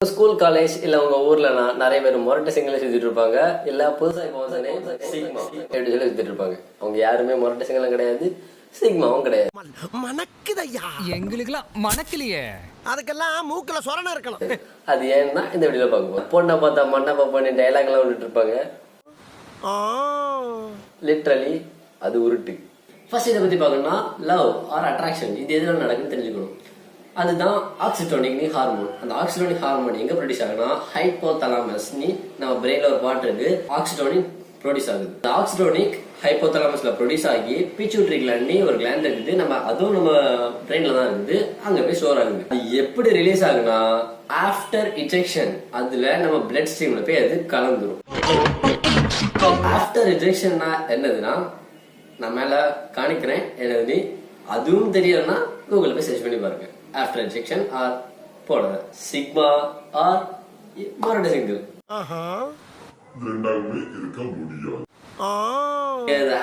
School college இல்ல உங்க ஊர்ல நிறைய பேர் மொரட்டை சிங்கிள் சுத்திட்டு இருப்பாங்க, இல்ல புதுசா இப்போ வந்து சிக்மா எப்படி சொல்லி சுத்திட்டு இருப்பாங்க. அவங்க யாருமே மொரட்டை சிங்கிளும் கிடையாது, சிக்மாவும் கிடையாது. மணக்குதையா எங்களுக்குலாம் மணக்கலையே, அதுக்கெல்லாம் மூக்குல சொரணை இருக்கணும். அது ஏன்னா இந்த வீடியோல பார்க்க பொண்ணை பார்த்தா மண்ணை பாப்பான்னு டைலாக் எல்லாம் விட்டுட்டு இருப்பாங்க. லிட்ரலி அது உருட்டு. ஃபர்ஸ்ட் இதை பத்தி பார்க்கணும்னா லவ் ஆர் அட்ராக்ஷன் இது எதுனால நடக்குன்னு தெரிஞ்சுக்கணும். அதுதான் ஆக்சிடோனிக் ஹார்மோன். அந்த ஆக்சிடோனிக் ஹார்மோன் எங்க ப்ரொடியூஸ் ஆகுனா ஹைப்போதலாமஸ் நம்ம பிரெயின்ல ஒரு பார்ட் இருக்கு, ஆக்சிடோனிக் ப்ரொடியூஸ் ஆகுது. இந்த ஆக்சிடோனிக் ஹைப்போதலாமஸ்ல ப்ரொடியூஸ் ஆகி பிட்யூட்டரி கிளாண்ட் ஒரு கிளாண்ட் இருக்குது, அதுவும் நம்ம பிரெயின்ல தான் இருக்குது, அங்க போய் ஸ்டோர் ஆகுது. அது எப்படி ரிலீஸ் ஆகுனா ஆஃப்டர் இன்ஜெக்ஷன் அதுல நம்ம பிளட் ஸ்ட்ரீம்ல போய் அது கலந்துரும். ஆஃப்டர் இன்ஜெக்ஷன்னா என்னதுன்னா நான் மேல காணிக்கிறேன் என்னது, அதுவும் தெரியலன்னா கூகுள் போய் சர்ச் பண்ணி பாருங்க. ஆஃப்டர் இன்ஜெக்ஷன் ஆர் போடுற சிக்மா ஆர் மொரட்டை சிங்கிள்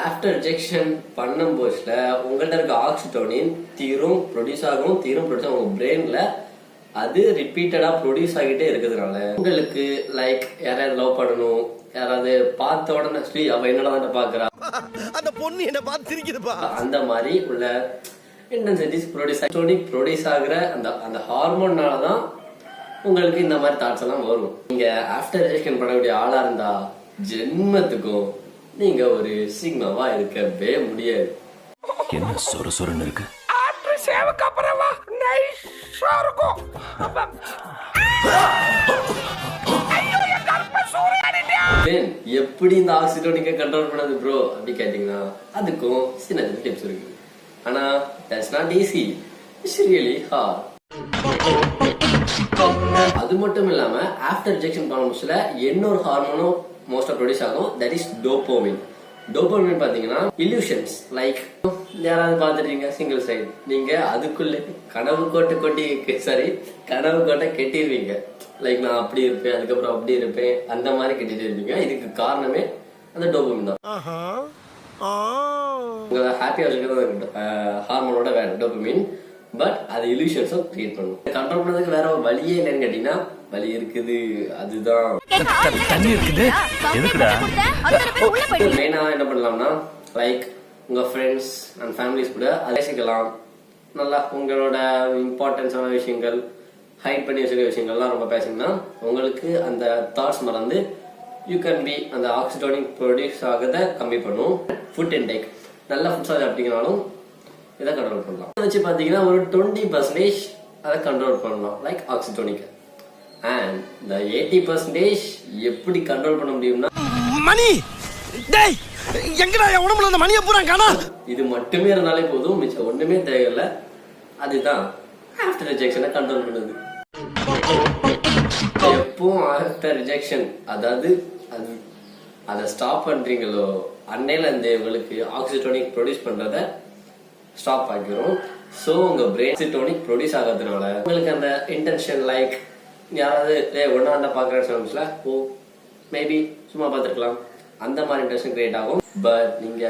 ஆஃப்டர் இன்ஜெக்ஷன் பண்ணும் போதுல உங்கள்ட்ட இருக்க ஆக்சிடோனின் தீரும் ப்ரொடியூஸ் ஆகும், உங்க பிரெயின்ல அது ரிப்பீட்டடா ப்ரொடியூஸ் ஆகிட்டே இருக்கிறதுனால உங்களுக்கு லைக் யாராவது லவ் பண்ணணும், யாராவது பார்த்த உடனே ஸ்ரீ அவ என்னடா பாக்குறா, அந்த பொண்ணு என்ன பார்த்து சிரிக்குதுப்பா, அந்த மாதிரி உள்ள இன்டென்சிட்டிஸ் ப்ரொடியூஸ் ஆகுற அந்த ஹார்மோன்னாலதான் உங்களுக்கு இந்த மாதிரி தாட்ஸ் எல்லாம் வரும். நீங்க ஆஃப்டர் இன்ஜெக்ஷன் பண்ணக்கூடிய ஆளா இருந்தா ஜென்மத்துக்கும் நீங்க ஒரு சிக்மாவா இருக்கவே முடியாது. என்ன சொரன்னு இருக்கு, எப்படி இந்த ஆக்சிடோனிக்க கண்ட்ரோல் பண்ணது ப்ரோ அப்படி கேட்டீங்கன்னா அதுக்கும் சின்ன டிப்ஸ் இருக்கு. ஆனா that's not easy, it's really hard. அது மட்டும் இல்லாம ஆஃப்டர் இன்ஜெக்ஷன் பண்ணும்போதுல இன்னொரு ஹார்மோனும் மோஸ்டா ப்ரொடியூஸ் ஆகும், தட் இஸ் டோபோமின். டோபோமின் பாத்தீங்கன்னா இல்யூஷன்ஸ் லைக் யாராவது பாத்துட்டீங்க சிங்கிள் சைடு, நீங்க அதுக்குள்ள கனவு கோட்டை கெட்டிடுவீங்க. லைக் நான் அப்படி இருப்பேன், அதுக்கப்புறம் அப்படி இருப்பேன், அந்த மாதிரி கெட்டிட்டு இருப்பீங்க. இதுக்கு காரணமே அந்த டோபோமின் தான். உங்களை ஹாப்பியா வச்சுக்கிறது ஹார்மோனோட வேற டோபமின், பட் அது இல்யூஷன்ஸும் கிரியேட் பண்ணும். கண்ட்ரோல் பண்ணதுக்கு வேற வழியே இல்லைன்னு கேட்டீங்கன்னா வழி இருக்குது, அதுதான் மெயினா என்ன பண்ணலாம்னா லைக் உங்க ஃப்ரெண்ட்ஸ் அண்ட் ஃபேமிலிஸ் கூட பேசிக்கலாம். நல்லா உங்களோட இம்பார்ட்டன்ஸான விஷயங்கள், ஹைட் பண்ணி வச்சுக்கிற விஷயங்கள்லாம் ரொம்ப பேசிங்கன்னா உங்களுக்கு அந்த தாட்ஸ் மறந்து யூ கேன் பி அந்த ஆக்சிடோனிக் ப்ரொடியூஸ் ஆகிறத கம்மி பண்ணும். ஃபுட் இன்டேக் நல்ல ஃபுட்ஸா சாப்பிட்டீங்கனாலும் இதை கண்ட்ரோல் பண்ணலாம். வச்சு பாத்தீங்கன்னா ஒரு 20% அதை கண்ட்ரோல் பண்ணலாம் லைக் ஆக்சிடோனிக். அண்ட் இந்த 80% எப்படி கண்ட்ரோல் பண்ண முடியும்னா மணி டேய் எங்கடா என் உடம்புல அந்த மணியை பூரா காணா, இது மட்டுமே இருந்தாலே போதும், மிச்சம் ஒண்ணுமே தேவையில்லை. அதுதான் ஆஃப்டர் ரிஜெக்ஷனை கண்ட்ரோல் பண்ணுது. எப்போ ஆஃப்டர் ரிஜெக்ஷன் அதாவது அதை ஸ்டாப் பண்றீங்களோ அன்னையில இருந்து உங்களுக்கு ஆக்சிடோனிக் ப்ரொடியூஸ் பண்றத ஸ்டாப் ஆகிரும். ஸோ உங்க பிரெயின் ஆக்சிடோனிக் ப்ரொடியூஸ் ஆகிறதுனால உங்களுக்கு அந்த இன்டென்ஷன் லைக் யாராவது ஒன்னாண்ட பாக்குற ஓ மேபி சும்மா பார்த்துருக்கலாம் அந்த மாதிரி இன்டென்ஷன் கிரியேட் ஆகும். பட் நீங்க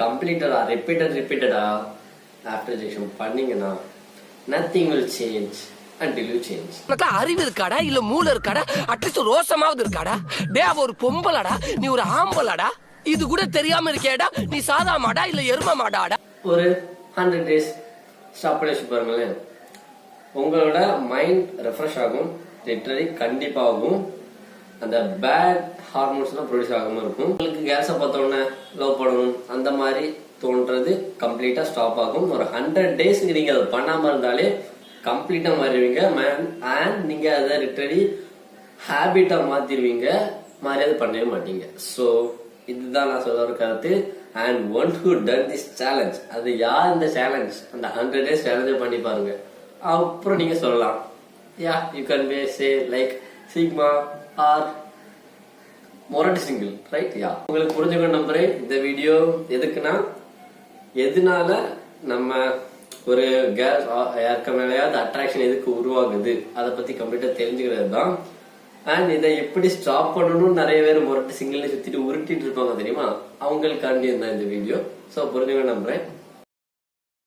கம்ப்ளீட்டடா ரிப்பீட்டடா ஆஃப்டர் ரிஜெக்ஷன் பண்ணீங்கன்னா nothing will change until you change. அறிவு இருக்காடா இல்ல மூளை இருக்காடா, அட்லீஸ்ட் ரோசமாவது இருக்காடா? டே அவ ஒரு பொம்பளடா, நீ ஒரு ஆம்பளடா, இது கூட தெரியாம இருக்கேடா, நீ சாதா மாடா இல்ல எரும மாடாடா? ஒரு 100 days ஸ்டாப் பண்ணி வச்சு பாருங்களேன், உங்களோட மைண்ட் ரெஃப்ரெஷ் ஆகும், லிட்டரலி கண்டிப்பா ஆகும். அந்த பேட் ஹார்மோன்ஸ் எல்லாம் ப்ரொடியூஸ் ஆகாம இருக்கும். உங்களுக்கு கேஸை பார்த்த உடனே லவ் பண்ணணும் அந்த மாதிரி தோன்றது கம்ப்ளீட்டா ஸ்டாப் ஆகும். ஒரு 100 days நீங்க அதை பண்ணாம இருந்தாலே கம்ப்ளீட்டா மாறிடுவீங்க மேன். அண்ட் நீங்க அதை லிட்டரலி ஹேபிட்டா மாத்திடுவீங்க, மாறியது பண்ணவே மாட்டீங்க. ஸோ இதுதான் நான் சொல்ல ஒரு கருத்து. And one who done this challenge, அது யார் இந்த சேலஞ்ச் அந்த 100 days சேலஞ்சை பண்ணி பாருங்க. அப்புறம் நீங்க சொல்லலாம் yeah you can be say like sigma or மொரட்டை சிங்கிள் ரைட். யா உங்களுக்கு புரிஞ்சுக்கணும் நம்புறேன். இந்த வீடியோ எதுக்குன்னா எதனால நம்ம ஒரு கேஸ் யாருக்கு மேலேயாவது அட்ராக்ஷன் எதுக்கு உருவாகுது அதை பத்தி கம்ப்ளீட்டா தெரிஞ்சுக்கிறது தான். அண்ட் இதை எப்படி ஸ்டாப் பண்ணணும்னு நிறைய பேர் மொரட்டை சிங்கிள்ல சுத்திட்டு உருட்டிட்டு இருப்பாங்க தெரியுமா, அவங்களுக்காண்டி இருந்தா இந்த வீடியோ. ஸோ புரிஞ்சுக்க நம்புறேன்.